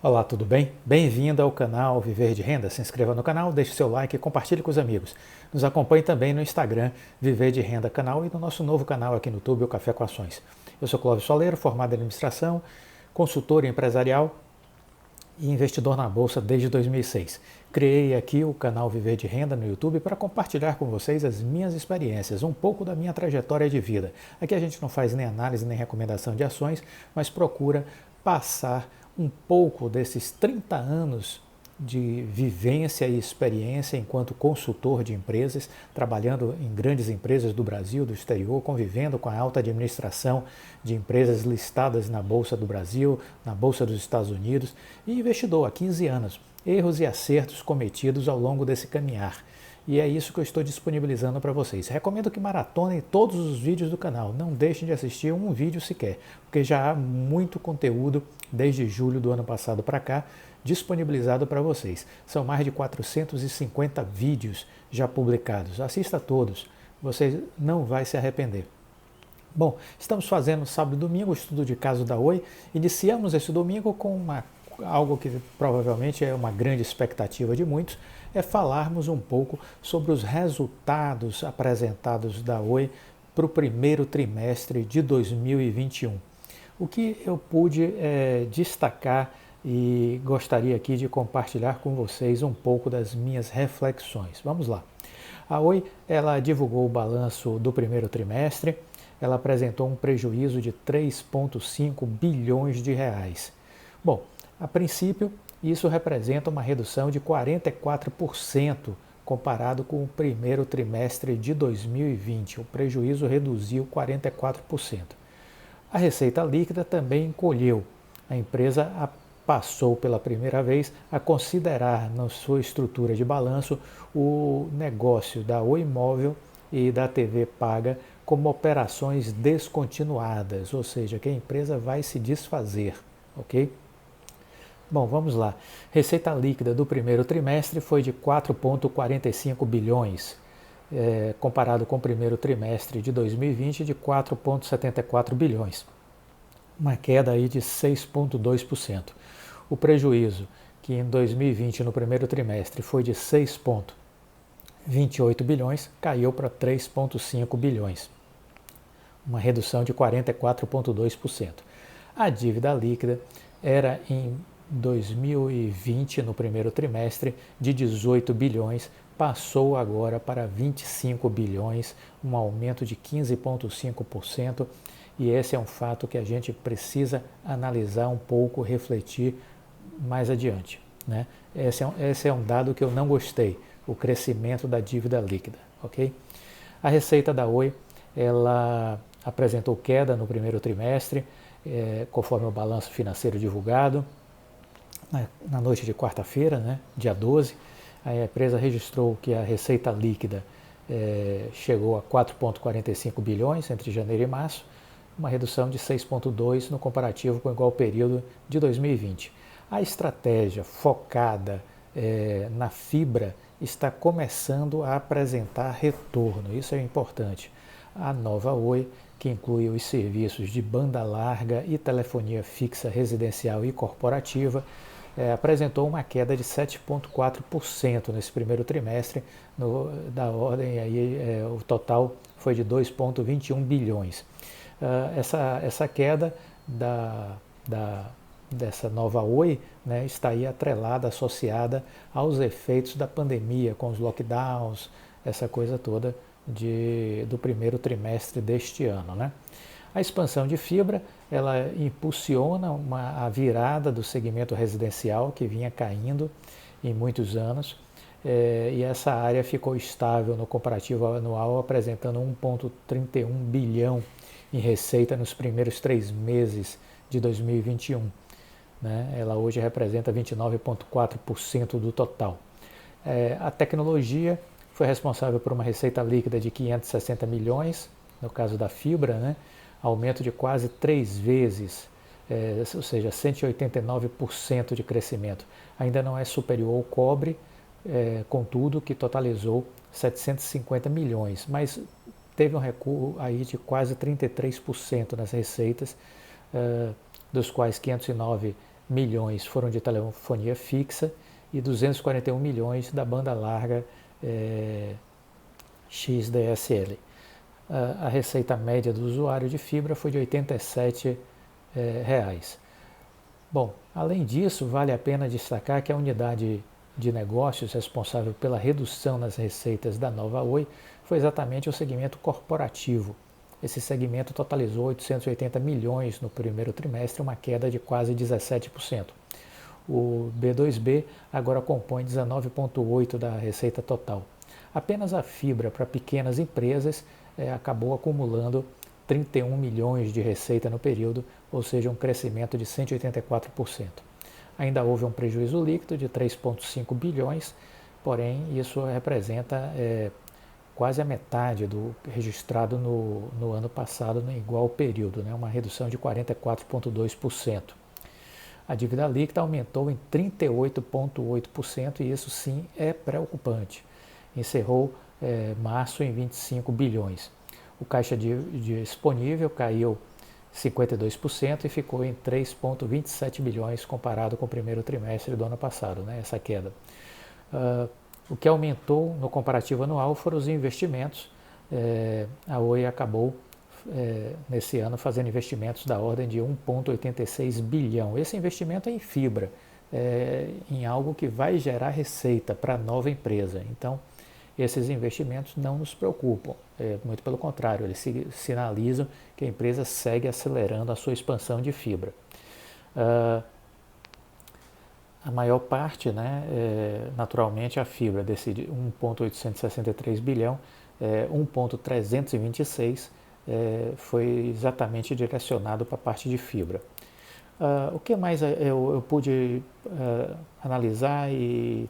Olá, tudo bem? Bem-vindo ao canal Viver de Renda. Se inscreva no canal, deixe seu like e compartilhe com os amigos. Nos acompanhe também no Instagram Viver de Renda Canal e no nosso novo canal aqui no YouTube, o Café com Ações. Eu sou Clóvis Soleiro, formado em administração, consultor empresarial e investidor na Bolsa desde 2006. Criei aqui o canal Viver de Renda no YouTube para compartilhar com vocês as minhas experiências, um pouco da minha trajetória de vida. Aqui a gente não faz nem análise nem recomendação de ações, mas procura passar um pouco desses 30 anos de vivência e experiência enquanto consultor de empresas, trabalhando em grandes empresas do Brasil, do exterior, convivendo com a alta administração de empresas listadas na Bolsa do Brasil, na Bolsa dos Estados Unidos, e investidor há 15 anos. Erros e acertos cometidos ao longo desse caminhar. E é isso que eu estou disponibilizando para vocês. Recomendo que maratonem todos os vídeos do canal. Não deixem de assistir um vídeo sequer, porque já há muito conteúdo desde julho do ano passado para cá disponibilizado para vocês. São mais de 450 vídeos já publicados. Assista a todos. Você não vai se arrepender. Bom, estamos fazendo sábado e domingo o estudo de caso da Oi. Iniciamos esse domingo com algo que provavelmente é uma grande expectativa de muitos, é falarmos um pouco sobre os resultados apresentados da Oi para o primeiro trimestre de 2021. O que eu pude destacar e gostaria aqui de compartilhar com vocês um pouco das minhas reflexões. Vamos lá. A Oi, ela divulgou o balanço do primeiro trimestre, ela apresentou um prejuízo de 3,5 bilhões de reais. Bom, a princípio, isso representa uma redução de 44% comparado com o primeiro trimestre de 2020. O prejuízo reduziu 44%. A receita líquida também encolheu. A empresa passou pela primeira vez a considerar na sua estrutura de balanço o negócio da Oi Móvel e da TV paga como operações descontinuadas, ou seja, que a empresa vai se desfazer, ok? Bom, vamos lá. Receita líquida do primeiro trimestre foi de 4,45 bilhões, comparado com o primeiro trimestre de 2020 de 4,74 bilhões, uma queda aí de 6,2%. O prejuízo, que em 2020 no primeiro trimestre foi de 6,28 bilhões, caiu para 3,5 bilhões, uma redução de 44,2%. A dívida líquida era em 2020, no primeiro trimestre, de 18 bilhões, passou agora para 25 bilhões, um aumento de 15,5%, e esse é um fato que a gente precisa analisar um pouco, refletir mais adiante, né? Esse é um dado que eu não gostei, o crescimento da dívida líquida, ok? A receita da Oi, ela apresentou queda no primeiro trimestre, conforme o balanço financeiro divulgado, na noite de quarta-feira, né, dia 12, a empresa registrou que a receita líquida chegou a 4,45 bilhões entre janeiro e março, uma redução de 6,2% no comparativo com o igual período de 2020. A estratégia focada na fibra está começando a apresentar retorno, isso é importante. A nova Oi, que inclui os serviços de banda larga e telefonia fixa residencial e corporativa, apresentou uma queda de 7,4% nesse primeiro trimestre, da ordem aí, o total foi de 2,21 bilhões. Essa queda dessa nova Oi, né, está aí atrelada, associada aos efeitos da pandemia, com os lockdowns, essa coisa toda do primeiro trimestre deste ano, né? A expansão de fibra, ela impulsiona a virada do segmento residencial que vinha caindo em muitos anos, e essa área ficou estável no comparativo anual, apresentando 1,31 bilhão em receita nos primeiros 3 meses de 2021. Né? Ela hoje representa 29,4% do total. A tecnologia foi responsável por uma receita líquida de 560 milhões, no caso da fibra, né? Aumento de quase 3 vezes, ou seja, 189% de crescimento. Ainda não é superior ao cobre, contudo, que totalizou 750 milhões, mas teve um recuo aí de quase 33% nas receitas, dos quais 509 milhões foram de telefonia fixa e 241 milhões da banda larga XDSL. A receita média do usuário de fibra foi de R$ 87. Bom, além disso, vale a pena destacar que a unidade de negócios responsável pela redução nas receitas da nova Oi foi exatamente o segmento corporativo. Esse segmento totalizou 880 milhões no primeiro trimestre, uma queda de quase 17%. O B2B agora compõe 19,8% da receita total. Apenas a fibra para pequenas empresas acabou acumulando 31 milhões de receita no período, ou seja, um crescimento de 184%. Ainda houve um prejuízo líquido de 3,5 bilhões, porém isso representa quase a metade do registrado no ano passado, no igual período, né? Uma redução de 44,2%. A dívida líquida aumentou em 38,8% e isso sim é preocupante. Encerrou março em 25 bilhões. O caixa disponível caiu 52% e ficou em 3,27 bilhões comparado com o primeiro trimestre do ano passado, né, essa queda. O que aumentou no comparativo anual foram os investimentos. A Oi acabou nesse ano fazendo investimentos da ordem de 1,86 bilhão. Esse investimento é em fibra, em algo que vai gerar receita para a nova empresa. Então, esses investimentos não nos preocupam, muito pelo contrário, eles sinalizam que a empresa segue acelerando a sua expansão de fibra. A maior parte, né, naturalmente, a fibra desse 1,863 bilhão, 1,326 foi exatamente direcionado para a parte de fibra. O que mais eu pude analisar e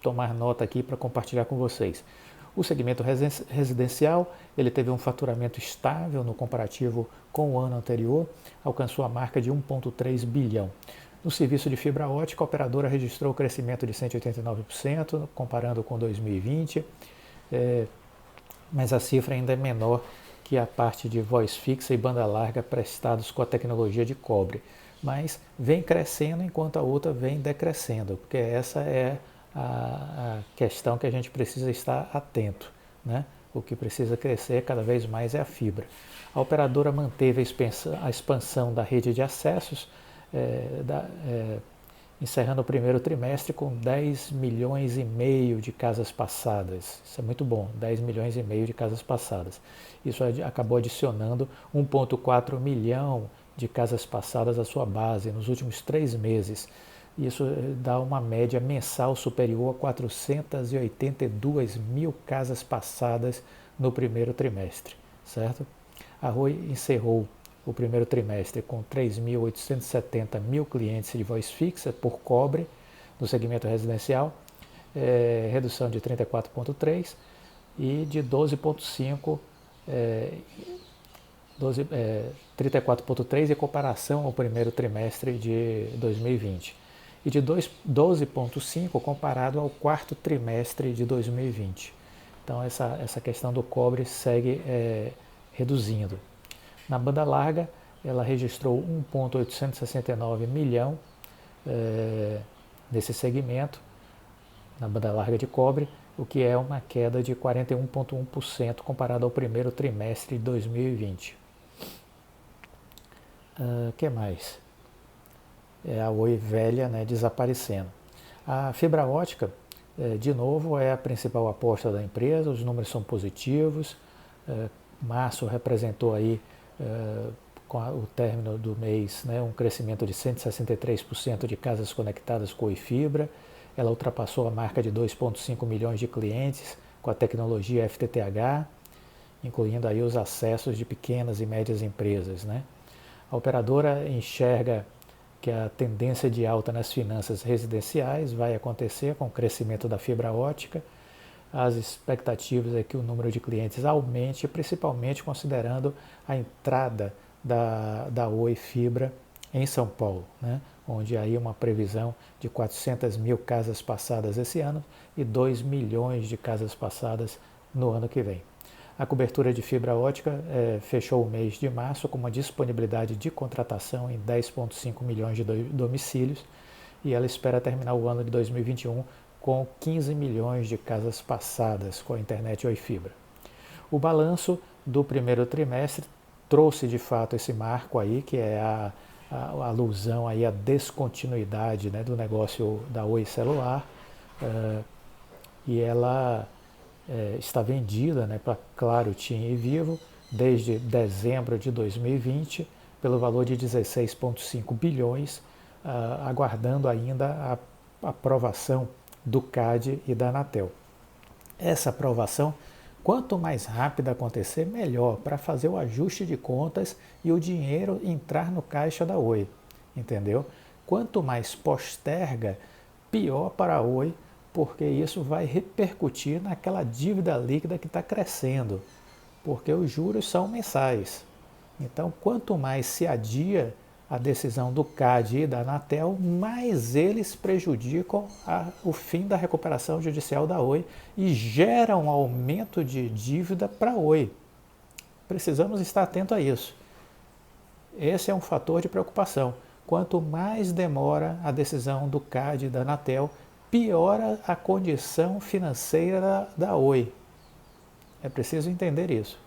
tomar nota aqui para compartilhar com vocês? O segmento residencial, ele teve um faturamento estável no comparativo com o ano anterior, alcançou a marca de 1,3 bilhão. No serviço de fibra ótica, a operadora registrou crescimento de 189%, comparando com 2020, mas a cifra ainda é menor que a parte de voz fixa e banda larga prestados com a tecnologia de cobre, mas vem crescendo enquanto a outra vem decrescendo, porque essa é a questão que a gente precisa estar atento, né? O que precisa crescer cada vez mais é a fibra. A operadora manteve a expansão da rede de acessos, encerrando o primeiro trimestre com 10 milhões e meio de casas passadas. Isso é muito bom, 10 milhões e meio de casas passadas. Isso acabou adicionando 1,4 milhão de casas passadas à sua base nos últimos 3 meses. Isso dá uma média mensal superior a 482 mil casas passadas no primeiro trimestre, certo? A Oi encerrou o primeiro trimestre com 3.870 mil clientes de voz fixa por cobre no segmento residencial, redução de 34,3% e de 12,5%, 34,3% em comparação ao primeiro trimestre de 2020 e de 12,5% comparado ao quarto trimestre de 2020. Então essa questão do cobre segue reduzindo. Na banda larga, ela registrou 1,869 milhão nesse segmento, na banda larga de cobre, o que é uma queda de 41,1% comparado ao primeiro trimestre de 2020. Que mais? A Oi velha, né, desaparecendo. A fibra ótica, de novo, é a principal aposta da empresa, os números são positivos. Março representou aí, com o término do mês, né, um crescimento de 163% de casas conectadas com Oi Fibra. Ela ultrapassou a marca de 2,5 milhões de clientes com a tecnologia FTTH, incluindo aí os acessos de pequenas e médias empresas, né? A operadora enxerga que a tendência de alta nas finanças residenciais vai acontecer com o crescimento da fibra ótica. As expectativas é que o número de clientes aumente, principalmente considerando a entrada da Oi Fibra em São Paulo, né? Onde aí uma previsão de 400 mil casas passadas esse ano e 2 milhões de casas passadas no ano que vem. A cobertura de fibra ótica fechou o mês de março com uma disponibilidade de contratação em 10,5 milhões de domicílios e ela espera terminar o ano de 2021 com 15 milhões de casas passadas com a internet Oi Fibra. O balanço do primeiro trimestre trouxe de fato esse marco aí, que é a alusão aí à descontinuidade, né, do negócio da Oi Celular, e ela está vendida, né, para Claro, TIM e Vivo desde dezembro de 2020 pelo valor de 16,5 bilhões, aguardando ainda a aprovação do CAD e da Anatel. Essa aprovação, quanto mais rápida acontecer, melhor, para fazer o ajuste de contas e o dinheiro entrar no caixa da Oi, entendeu? Quanto mais posterga, pior para a Oi, porque isso vai repercutir naquela dívida líquida que está crescendo, porque os juros são mensais. Então, quanto mais se adia a decisão do CAD e da Anatel, mais eles prejudicam o fim da recuperação judicial da Oi e geram um aumento de dívida para a Oi. Precisamos estar atento a isso. Esse é um fator de preocupação. Quanto mais demora a decisão do CAD e da Anatel, piora a condição financeira da Oi. É preciso entender isso.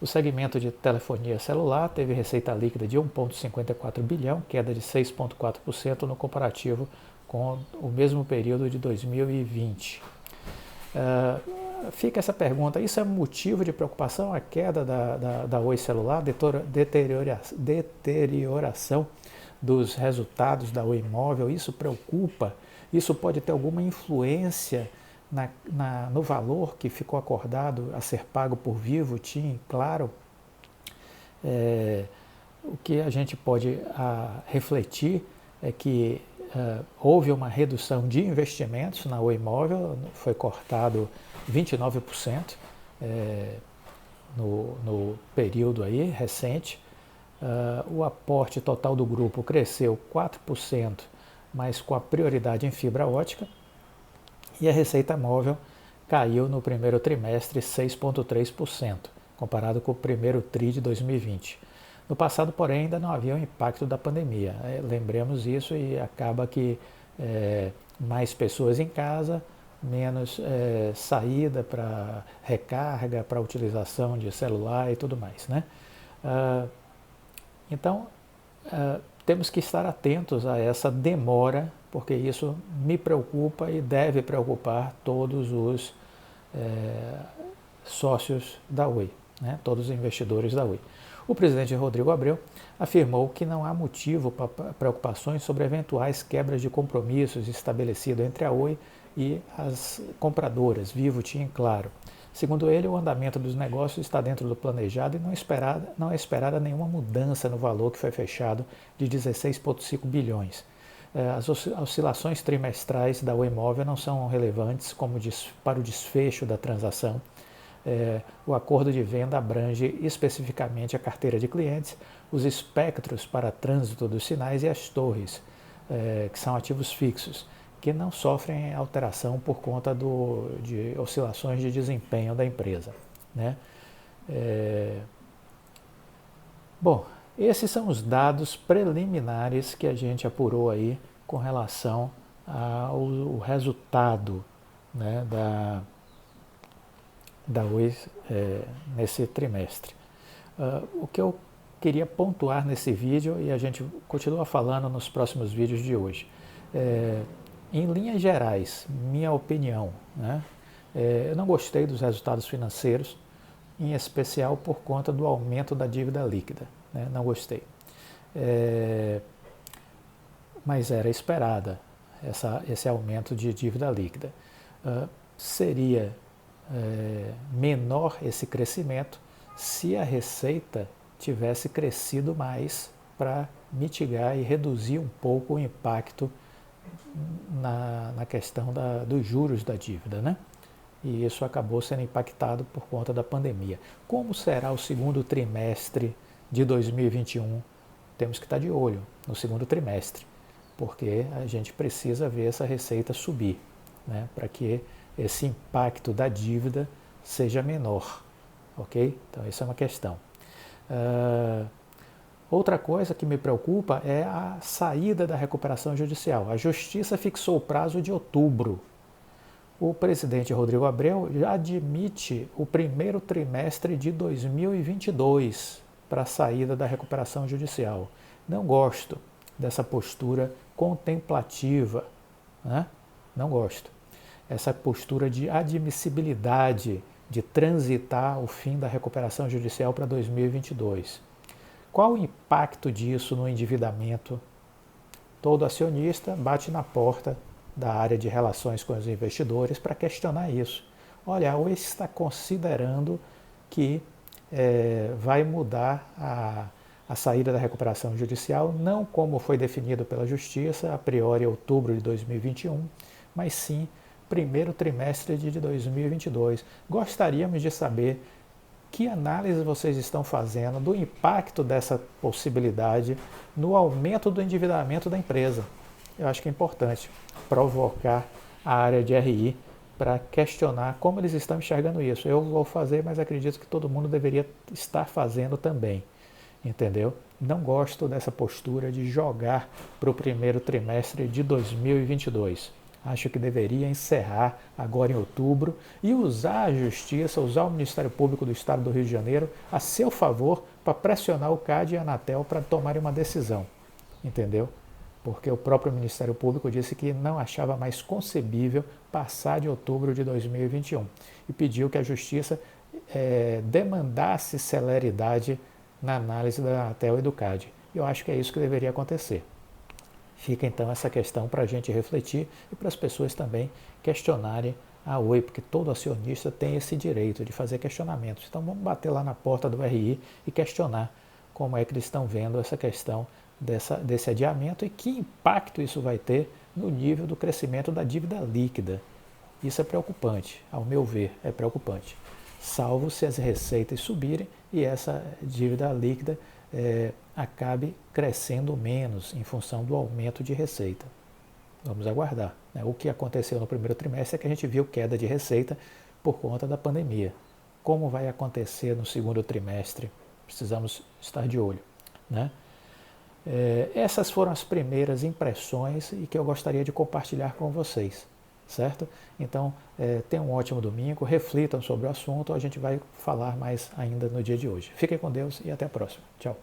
O segmento de telefonia celular teve receita líquida de 1,54 bilhão, queda de 6,4% no comparativo com o mesmo período de 2020. Fica essa pergunta, isso é motivo de preocupação, a queda da Oi Celular, deterioração dos resultados da Oi Móvel, isso preocupa? Isso pode ter alguma influência no valor que ficou acordado a ser pago por Vivo, TIM, Claro? O que a gente pode refletir é que houve uma redução de investimentos na Oi Móvel, foi cortado 29% no período aí recente. O aporte total do grupo cresceu 4%, mas com a prioridade em fibra ótica, e a receita móvel caiu no primeiro trimestre 6,3%, comparado com o primeiro TRI de 2020. No passado, porém, ainda não havia o impacto da pandemia. Lembremos isso, e acaba que mais pessoas em casa, menos saída para recarga, para utilização de celular e tudo mais, né? Então, temos que estar atentos a essa demora, porque isso me preocupa e deve preocupar todos os sócios da Oi, né? Todos os investidores da Oi. O presidente Rodrigo Abreu afirmou que não há motivo para preocupações sobre eventuais quebras de compromissos estabelecidos entre a Oi e as compradoras, Vivo, TIM e Claro. Segundo ele, o andamento dos negócios está dentro do planejado e não é esperada nenhuma mudança no valor que foi fechado de 16,5 bilhões. As oscilações trimestrais da Oi Móvel não são relevantes para o desfecho da transação. O acordo de venda abrange especificamente a carteira de clientes, os espectros para trânsito dos sinais e as torres, que são ativos fixos, que não sofrem alteração por conta de oscilações de desempenho da empresa, né? Bom, esses são os dados preliminares que a gente apurou aí com relação ao resultado, né, da Oi nesse trimestre. O que eu queria pontuar nesse vídeo, e a gente continua falando nos próximos vídeos de hoje, em linhas gerais, minha opinião, né, eu não gostei dos resultados financeiros, em especial por conta do aumento da dívida líquida, né, não gostei. Mas era esperada esse aumento de dívida líquida. Seria menor esse crescimento se a receita tivesse crescido mais para mitigar e reduzir um pouco o impacto na questão dos juros da dívida, né? E isso acabou sendo impactado por conta da pandemia. Como será o segundo trimestre de 2021? Temos que estar de olho no segundo trimestre, porque a gente precisa ver essa receita subir, né, para que esse impacto da dívida seja menor, ok? Então, essa é uma questão. Outra coisa que me preocupa é a saída da recuperação judicial. A Justiça fixou o prazo de outubro. O presidente Rodrigo Abreu já admite o primeiro trimestre de 2022 para a saída da recuperação judicial. Não gosto dessa postura contemplativa, né? Não gosto. Essa postura de admissibilidade de transitar o fim da recuperação judicial para 2022. Qual o impacto disso no endividamento? Todo acionista bate na porta da área de relações com os investidores para questionar isso. Olha, a Oi está considerando que vai mudar a saída da recuperação judicial, não como foi definido pela Justiça, a priori outubro de 2021, mas sim primeiro trimestre de 2022. Gostaríamos de saber que análise vocês estão fazendo do impacto dessa possibilidade no aumento do endividamento da empresa. Eu acho que é importante provocar a área de RI para questionar como eles estão enxergando isso. Eu vou fazer, mas acredito que todo mundo deveria estar fazendo também, entendeu? Não gosto dessa postura de jogar para o primeiro trimestre de 2022. Acho que deveria encerrar agora em outubro e usar a Justiça, usar o Ministério Público do Estado do Rio de Janeiro a seu favor para pressionar o CAD e a Anatel para tomarem uma decisão, entendeu? Porque o próprio Ministério Público disse que não achava mais concebível passar de outubro de 2021 e pediu que a Justiça demandasse celeridade na análise da Anatel e do CAD. Eu acho que é isso que deveria acontecer. Fica então essa questão para a gente refletir e para as pessoas também questionarem a Oi, porque todo acionista tem esse direito de fazer questionamentos. Então vamos bater lá na porta do RI e questionar como é que eles estão vendo essa questão desse adiamento e que impacto isso vai ter no nível do crescimento da dívida líquida. Isso é preocupante, ao meu ver, é preocupante. Salvo se as receitas subirem e essa dívida líquida acabe crescendo menos em função do aumento de receita. Vamos aguardar, né? O que aconteceu no primeiro trimestre é que a gente viu queda de receita por conta da pandemia. Como vai acontecer no segundo trimestre? Precisamos estar de olho, né? Essas foram as primeiras impressões e que eu gostaria de compartilhar com vocês, certo? Então, tenham um ótimo domingo, reflitam sobre o assunto, a gente vai falar mais ainda no dia de hoje. Fiquem com Deus e até a próxima. Tchau.